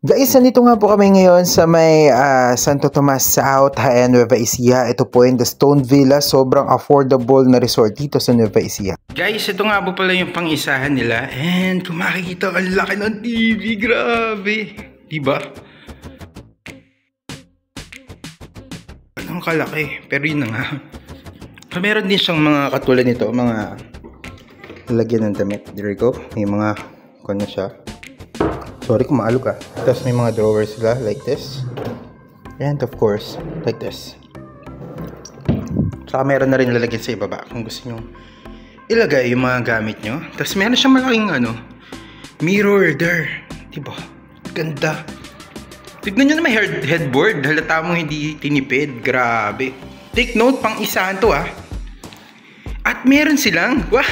Guys, nandito nga po kami ngayon sa may Santo Tomas South, Jaén, Nueva Ecija. Ito po yung The Stone Villa. Sobrang affordable na resort dito sa Nueva Ecija. Guys, ito nga po pala yung pang-isahan nila. And kung makikita, ang laki ng TV. Grabe. Diba? Anong kalaki? Pero yun na nga. So, meron din siyang mga katulad nito. Mga lalagyan ng damit. There you go. May mga kung ano siya. Sorry kung maalog ka. Tapos may mga drawers sila like this. And of course, like this. Saka meron na rin lalagyan sa ibaba kung gusto nyo ilagay yung mga gamit nyo. Tapos meron siyang malaking mirror there. Diba? Ganda. Tignan nyo na may headboard. Halata mo hindi tinipid. Grabe. Take note, pang-isahan to ah. At meron silang, wah!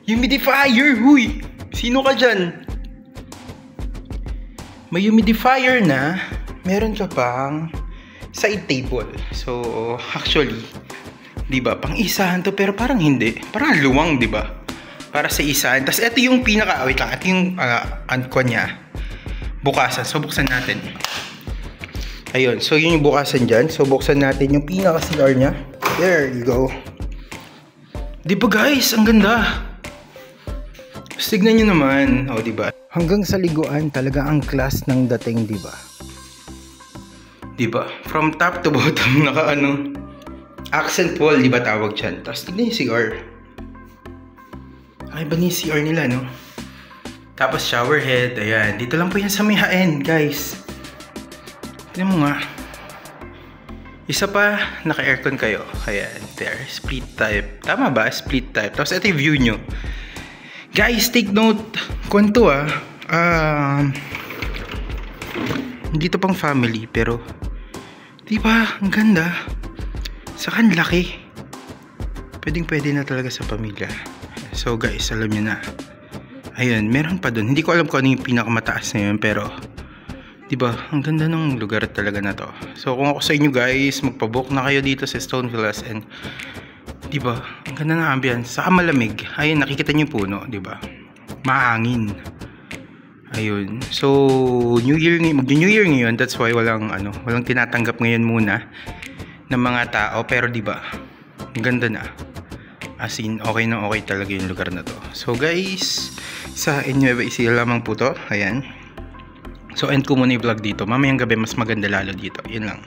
Humidifier! Huy! Sino ka dyan? May humidifier na, meron ka pang side table. So, actually, di ba, pang-isahan to, pero parang hindi. Parang luwang, di ba? Para sa isahan. Tapos, ito yung pinaka, wait lang, ito yung angkon niya. Bukasan. So, buksan natin. Ayun. So, yun yung bukasan dyan. So, buksan natin yung pinaka-CR niya. There you go. Di ba, guys? Ang ganda. Tignan nyo naman, o diba? Hanggang sa liguan talaga ang class ng dating, diba? Diba? From top to bottom, naka accent wall, diba tawag dyan? Tapos tignan yung CR. Ay ba ni CR nila, no? Tapos shower head, ayan. Dito lang po yan sa may Jaén, guys. Tignan mo nga. Isa pa, naka-aircon kayo. Ayan, there. Split type. Tama ba? Split type. Tapos ito yung view nyo. Guys, take note. Kwento hindi to pang family, pero diba, ang ganda. Saka ang laki. Pwede na talaga sa pamilya. So guys, alam nyo na. Ayun, meron pa dun. Hindi ko alam kung ano yung pinakamataas na yun, pero diba, ang ganda ng lugar talaga na to. So kung ako sa inyo guys, magpabook na kayo dito sa Stone Villas. And diba, ang ganda ng ambience. Saka malamig. Ayun, nakikita niyo puno, diba? Mahangin. Ayun. So, New Year ngayon. That's why walang tinatanggap ngayon muna ng mga tao. Pero diba, ang ganda na. As in, okay na okay talaga yung lugar na to. So guys, sa Nueva Ecija lamang po to. Ayan. So, end ko muna yung vlog dito. Mamayang gabi, mas maganda lalo dito. Yun lang.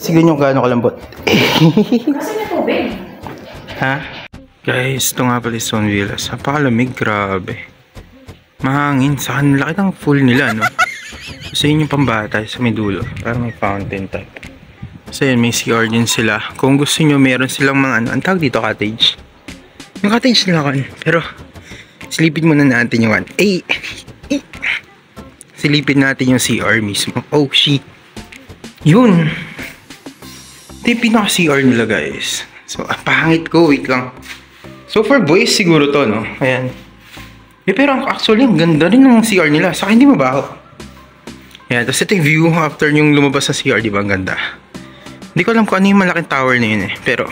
Sige nyo gaano kalambot. Kasi na tubig. Ha? Guys, ito nga pala Stone Villas. Napakalamig, grabe. Mahangin. Saka laki ng full nila, no? Kasi yun yung pambata sa may dulo. Parang may fountain type. So yun, may CR din sila. Kung gusto nyo, meron silang mga ang tawag dito, cottage. Yung cottage nila kan. Pero, silipin muna natin yung silipin natin yung CR mismo. Oh, shit. Yun. Ito yung pinaka-CR nila, guys. So, pangit ko. Wait lang. So, for boys, siguro to, no? Ayan. Pero actually, ang ganda rin ng CR nila. Saka hindi mabaho. Ayan. Tapos ito yung view after yung lumabas sa CR. Di ba? Ang ganda. Hindi ko alam kung ano yung malaking tower na yun eh. Pero,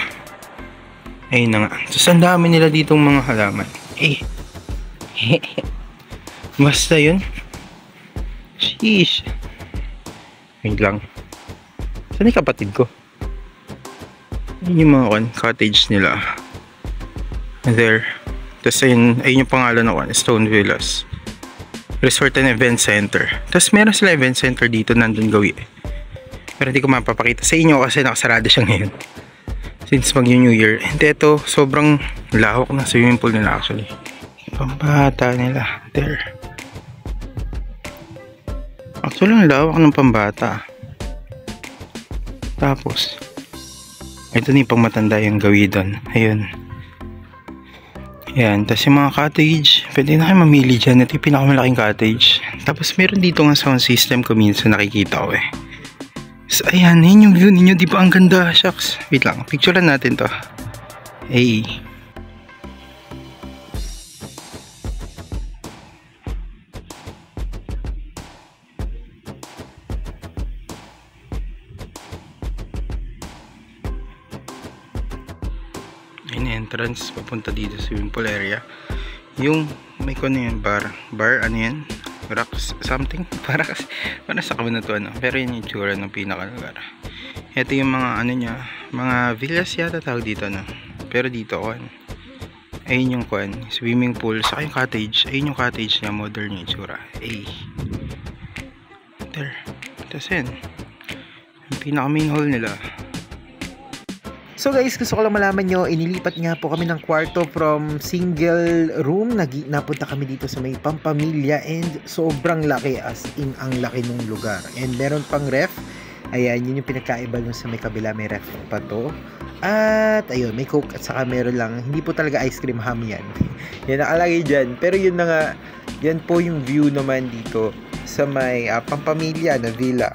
ayun na nga. So, ang dami nila ditong mga halaman. Basta yun. Sheesh. Wait lang. Saan yung kapatid ko? Yun yung mga cottage nila. There. Tapos ayun yung pangalan ng Stone Villas. Resort and Event Center. Tapos meron sila event center dito. Nandun gawi eh. Pero hindi ko mapapakita sa inyo kasi nakasarado siya ngayon. Since mag-New Year. And ito, sobrang lahok ng swimming pool nila actually. Pambata nila. There. Actually, ang lawak ng pambata. Tapos, ito na yung pangmatanda yung gawi doon. Ayun. Ayan. Tapos yung mga cottage, pwede na kayo mamili dyan. Ito yung pinakamalaking cottage. Tapos meron dito nga sound system ko minsan nakikita ko eh. So, ayan, yun yung view ninyo. Di ba ang ganda? Shucks. Wait lang. Picturean natin to. Hey. in entrance papunta dito sa swimming pool area. Yung may ko na yan, bar ano yan, rocks something, para sa kabanatuan, pero yun yung tsura ng pinakalugar. Ito yung mga ano nya, mga villas yata tawag dito, no? Pero dito ayun yung swimming pool, saka yung cottage. Ayun yung cottage niya, modern yung itsura. There, tapos yun yung pinaka main hall nila. So guys, gusto ko lang malaman nyo, inilipat nga po kami ng kwarto from single room. Napunta kami dito sa may pampamilya and sobrang laki, as in ang laki ng lugar. And meron pang ref. Ayan, yun yung pinagkaiba nun sa may kabila, may ref pa to. At ayun, may coke at saka meron lang, hindi po talaga ice cream ham yan. Yan nakalagay dyan. Pero yun na nga, yan po yung view naman dito sa may pampamilya na villa.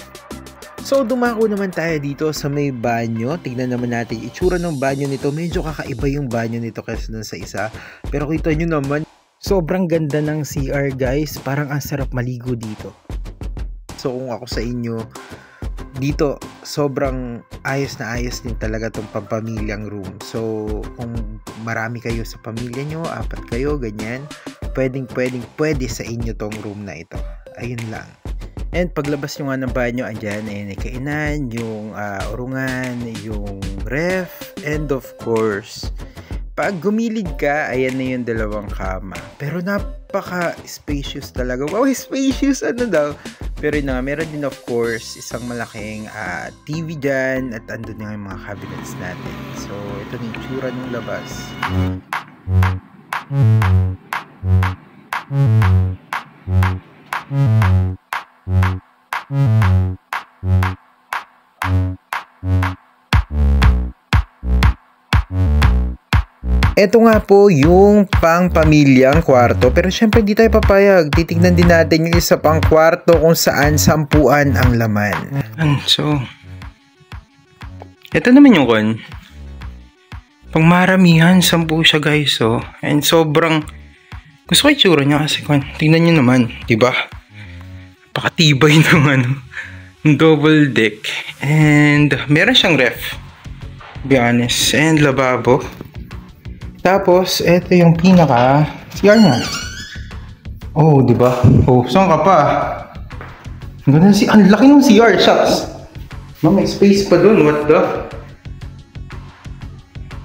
So dumako naman tayo dito sa may banyo. Tignan naman natin itsura ng banyo nito. Medyo kakaiba yung banyo nito kaysa dun sa isa. Pero kita nyo naman, sobrang ganda ng CR guys. Parang ang sarap maligo dito. So kung ako sa inyo, dito sobrang ayos na ayos din talaga tong pampamilyang room. So kung marami kayo sa pamilya nyo, 4 kayo, ganyan, pwede sa inyo tong room na ito. Ayun lang. And paglabas nyo nga ng banyo, andyan ay kainan, yung urungan, yung ref, and of course, pag gumilid ka, ayan na yung 2 kama. Pero napaka-spacious talaga. Wow, spacious! Ano daw? Pero yun na, meron din of course, isang malaking TV dyan, at andun na yung mga cabinets natin. So, ito na yung tsura ng labas. Ito nga po yung pang-pamilyang kwarto. Pero syempre hindi tayo papayag. Titignan din natin yung isa pang kwarto kung saan 10 ang laman. So, ito naman yung pang maramihan, 10 siya guys. So, and sobrang gusto ko yung tsura niya kasi tingnan nyo naman, diba? Pakatibay ng double deck. And meron siyang ref, to be honest, and lababo. Tapos, ito yung pinaka CR niya. Oh, di ba? Oh, saan ka pa? Ang laki ng CR, shucks. May space pa dun, what the?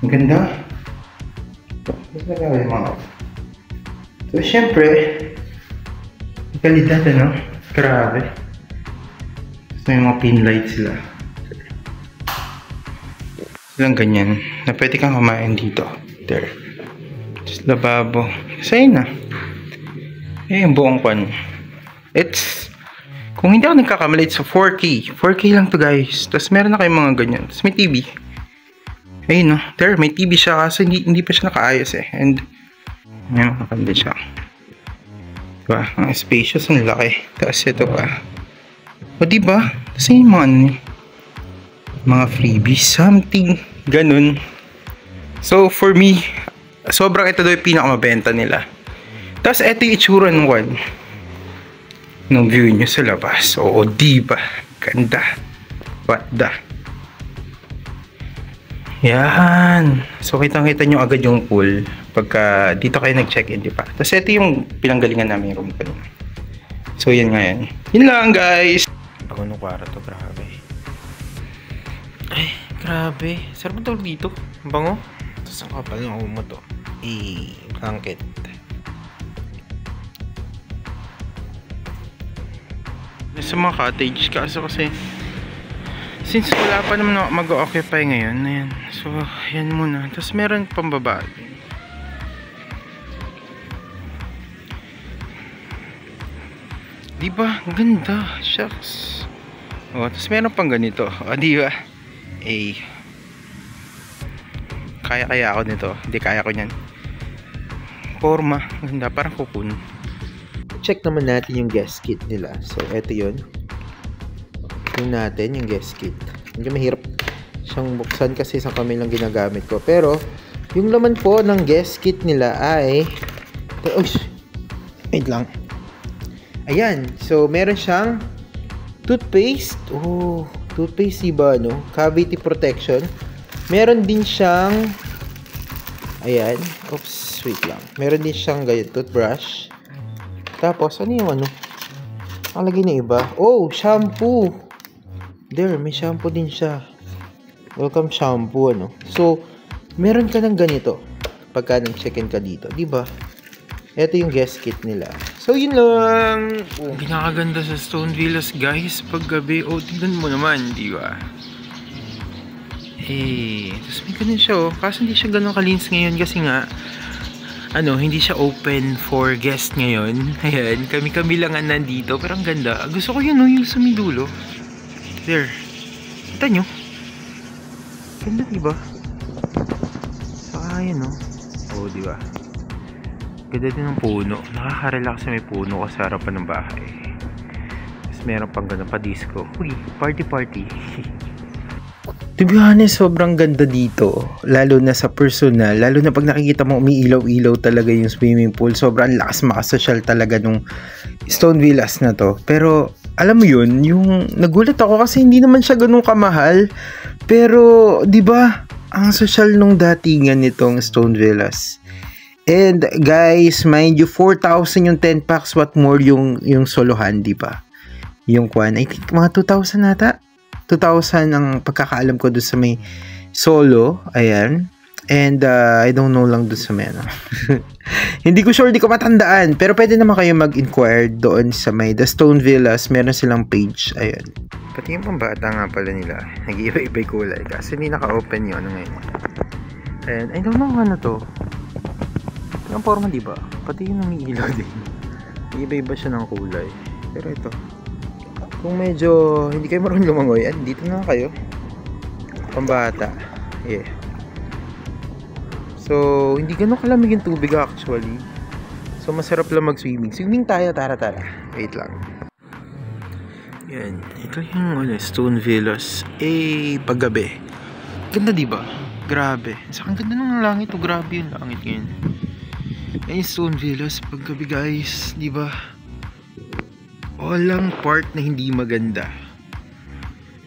Ang ganda. So, syempre, kalidad, ano? Grabe. May mga pin lights sila. Lang ganyan, na pwede kang kumain dito. There. Just lababo. Sa'yo na. Yung buong it's, kung hindi ako nagkakamali, it's 4K. 4K lang to guys. Tapos meron na kayong mga ganyan. Tapos may TV. Ayun no. There, may TV siya kasi hindi pa siya nakaayos eh. And, yan, makakanda siya. Diba? Ang spacious, ang laki. Tapos ito pa. O diba? Tapos yung mga freebies, something. Ganun. So, for me, sobrang ito daw yung pinakamabenta nila. Tapos, ito yung itsura ng view nyo sa labas. Oo, diba? Ganda. What the? Yan. So, kitang-kita nyo agad yung pool pagka dito kayo nag-check-in, diba? Tapos, ito yung pinanggalingan namin yung room kanina. So, yan nga yan. Yun lang, guys. Ako nung kwarto, grabe. Ay, grabe. Sarap ang tawag dito. Bango. Tapos ang kapal ng umo to. Blanket. Sa mga cottage, kaso kasi since wala pa naman mag-occupy ngayon, ayan. So, yan muna. Tapos meron pang baba. Diba? Ang ganda. Shucks. O, tapos meron pang ganito. O, diba? Kaya ako nito. Hindi kaya ko niyan. Forma. Ganda. Parang cocoon. Check naman natin yung guest kit nila. So, eto yun. Yung natin, yung guest kit. Medyo mahirap siyang buksan kasi isang kamay lang ginagamit ko. Pero, yung laman po ng guest kit nila ay... wait lang. Ayan. So, meron siyang toothpaste. Oh, toothpaste diba, no? Cavity protection. Meron din siyang Ayan. Oops, wait lang. Meron din siyang ganyan, toothbrush. Tapos, ano yung ano? Nakalagay na iba. Oh, shampoo! There, may shampoo din siya. Welcome shampoo, ano? So, meron ka ng ganito pagka nag-check-in ka dito, di ba? Ito yung guest kit nila. So, yun lang. Pinakaganda sa Stone Villas, guys, pag gabi. Oh, tignan mo naman, di ba? Tapos may ganun siya, oh. Kaso hindi siya ganun kalinis ngayon kasi nga, hindi siya open for guest ngayon. Ayan, kami-kami lang nga nandito. Pero ang ganda. Gusto ko yun, yung sumidulo. There. Kita nyo? Ganda, diba? Saka yun, oh, diba? Ganda din ng puno. Nakaka-relax may puno sa harapan ng bahay. Tapos meron pang ganda pa disco. Uy, party. To be honest, sobrang ganda dito. Lalo na sa personal. Lalo na pag nakikita mo umiilaw-ilaw talaga yung swimming pool. Sobrang lakas makasosyal talaga nung Stone Villas na to. Pero, alam mo yun, yung nagulat ako kasi hindi naman siya ganun kamahal. Pero, di ba, ang sosyal nung datingan nitong Stone Villas. And, guys, mind you, 4,000 yung 10 packs. What more yung solohan, di ba? Yung kwan, I think mga 2,000 nata. 2,000 ang pagkakaalam ko doon sa may solo. Ayan. And I don't know lang doon sa may hindi ko sure, di ko matandaan. Pero pwede naman kayo mag-inquire doon sa may The Stone Villas. Meron silang page. Ayan. Pati yung pambata nga pala nila. Nag-iiba-iba yung kulay. Kasi hindi naka-open yun. Ngayon. And I don't know ano to. Yung forma, di ba? Pati yung umiilaw din. Iba-iba siya ng kulay. Pero ito. Kung medyo hindi kayo marunong lumangoy, dito na kayo. Pambata. Yeah. So, hindi ganun kalamig yung tubig actually. So, masarap lang mag-swimming. Swimming tayo, tara. Wait lang. Yan. Ito yung Stone Villas. Paggabi. Ganda, diba? Grabe. Saka ang ganda ng langit. Grabe yung langit ngayon. Yan yung Stone Villas. Paggabi, guys. Diba? Walang part na hindi maganda.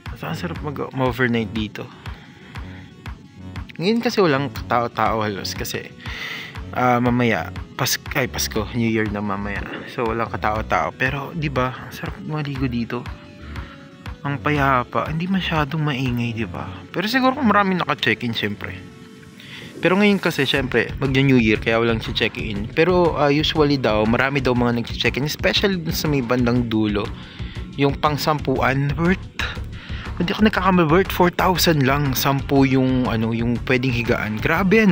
Ang sarap mag-overnight dito. Ngayon kasi walang tao-tao halos kasi mamaya Pasko, New Year na mamaya. So walang katao-tao. Pero 'di ba, ang sarap maligo dito. Ang payapa, hindi masyadong maingay, 'di ba? Pero siguro maraming naka-check-in syempre. Pero ngayon kasi syempre magnya-New Year kaya walang check-in. Pero usually daw marami daw mga nag-check-in, especially sa may bandang dulo. Yung pang-sampuan worth, hindi ako nagkakamali, worth 4,000 lang 10 yung yung pwedeng higaan. Grabe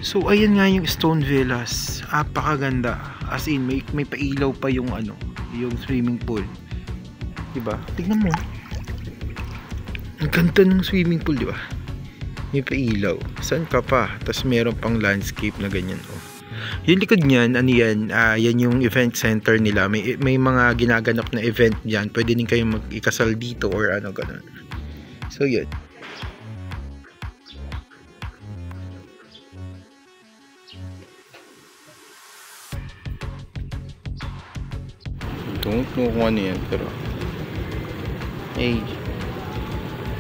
So ayan nga yung Stone Villas. Apakaganda. As in may pailaw pa yung yung swimming pool. 'Di ba? Tingnan mo. Ang ganda ng swimming pool, 'di ba? May pailaw. Saan ka pa? Tapos meron pang landscape na ganyan. Yung likod niyan, yan yung event center nila. May mga ginaganap na event diyan. Pwede din kayong mag-ikasal dito or ganun. So yun. Don't know kung ano yan, pero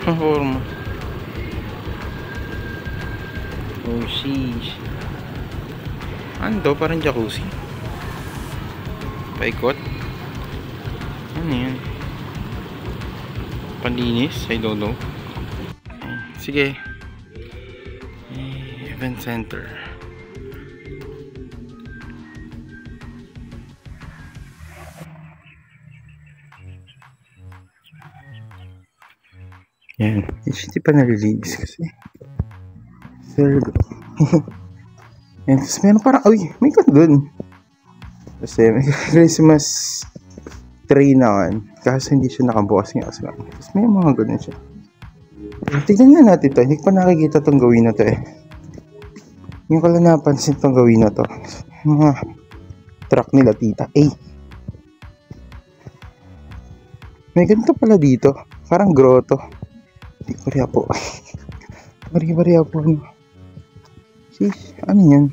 forma. Oh, sheesh. Ano to? Parang jacuzzi. Paikot. Ano yan? Panlinis? I don't know. Sige. Event center. Yan. Hindi pa nalilinis kasi. There we go. Yan. Tapos meron parang, may ka dun. Kasi may Christmas tree na kan. Kasi hindi siya nakabukas nga. Tapos may mga ganun siya. Tignan nga natin to. Hindi ko pa nakikita tong gawin na to Yung ko lang napansin tong gawin na to. Mga truck nila tita. May ganito pala dito. Parang grotto. Bariya po. Bariya po. Sis, ano yan?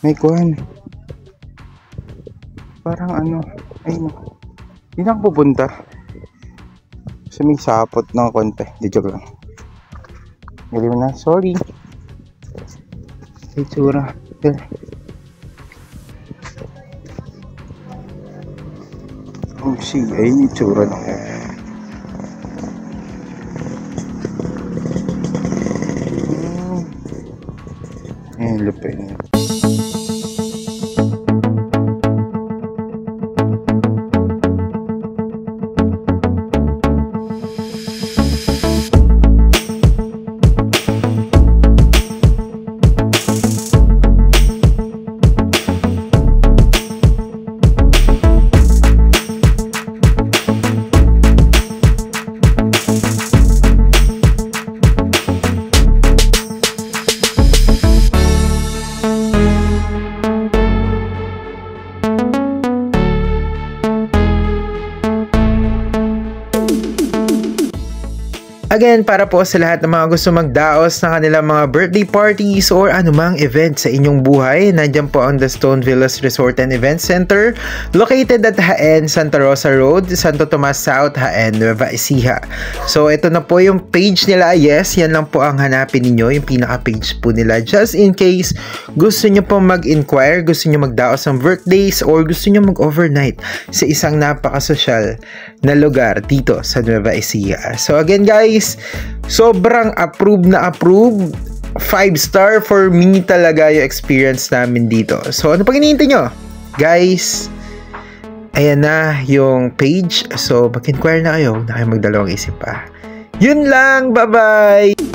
May kuhan. Parang hindi na ako pupunta. Kasi may sapot ng konti. Di joke lang. Galing na, sorry. itsura. Oh, see, ay itsura ng lupin. Again, para po sa lahat ng mga gusto magdaos ng kanilang mga birthday parties or anumang event sa inyong buhay, nandiyan po ang The Stone Villas Resort and Event Center located at Jaén, Santa Rosa Road, Santo Tomas South, Jaén, Nueva Ecija. So, ito na po yung page nila. Yes, yan lang po ang hanapin ninyo, yung pinaka-page po nila. Just in case gusto nyo po mag-inquire, gusto nyo magdaos ng birthdays or gusto nyo mag-overnight sa isang napaka-social na lugar dito sa Nueva Ecija. So, again guys, sobrang approve na approve. 5-star for me talaga yung experience namin dito. So, ano pang hinihintay nyo? Guys, ayan na yung page. So, mag-inquire na kayo. Huwag na kayo magdalawang isip pa. Yun lang. Bye-bye!